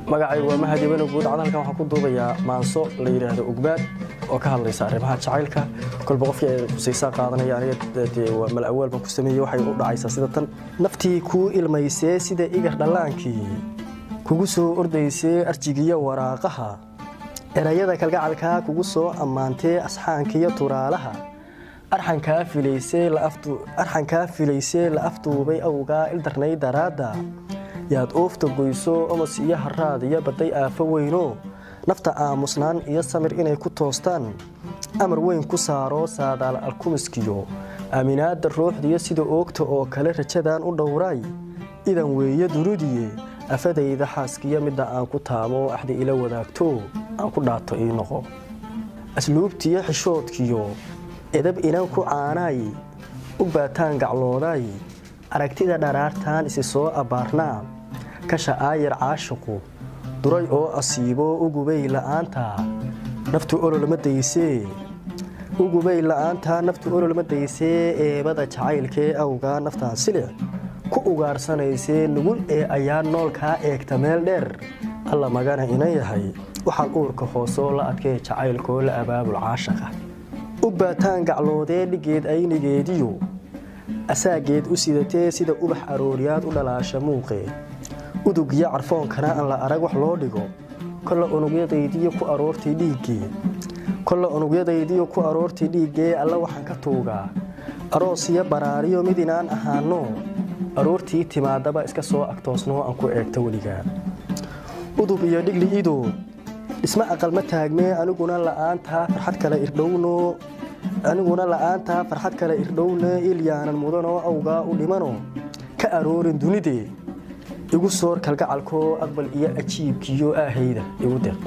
magacaygu waa Mahadi Bano guud cadalkan waxaan ku duubayaa maanso la yiraahdo Ugbaad oo ka hadlaysa arrimaha jacaylka kolba qofkii ay khusaysa qaadanaya aniga waa mal awal ba ku sameeyay waxay u dhacaysaa sida tan naftii ku ilmaysay sida igar dhalaankii kugu soo ordaysay arjigiya waraaqaha erayada kalgacalka kugu soo ammaantay asxaankiya turaalaha arxanka filaysay la afduubay awga ildarnay daraada yaad oofta goyso ama siya haraad iyo baday aafo weyno nafta aamusnaan iyo samir inay ku toostaan amar weyn ku saaro saadaal alkumiskiyo aaminaada ruuxdiyo sida oogta oo kale rajadan u dhowray idan weeye durudiye afadayda xaaskiya midda aan ku taamo axdi ila wadaagto aan ku dhaato ii noqo asluubtiyo xishoodkiyo edab inaan ku caanay u baataan gaclooday aragtida dharaartaan isi soo abaarnaa kasha aayar caashiqu duray oo asiibo ugubay la'aanta naftu ololama daysee eebada jacaylkee awgaa naftaan silic ku ugaarhsanaysee nugul ee ayaa noolkaa eegta meel dheer alla magana ina yahay waxaan uurka hoosoo la adkee jacaylkoo la abaabul caashaqa u baataan gacloodee dhigeed aynigeediyo asaageed u sidatee sida ubax arooriyaad u dhalaasha muuqee udug iyo carfoonkana aan la arag wax loo dhigo kolla unugyadaydiyo ku aroortii dhiiggee alla waxaan ka tuugaa aroos iyo baraariyo mid inaan ahaano aroortii timaadaba iska soo agtoosnoo aan ku eegta weligaa udub iyo dhigli ido dhisma aqalma taagmee aniguna la'aantaa farxad kale irdhowne ilyaanan mudanoo awgaa u dhimano ka aroorin dunidee igu soor kalgacalkoo aqbal iyo ajiibkiyo aahayda igu deeq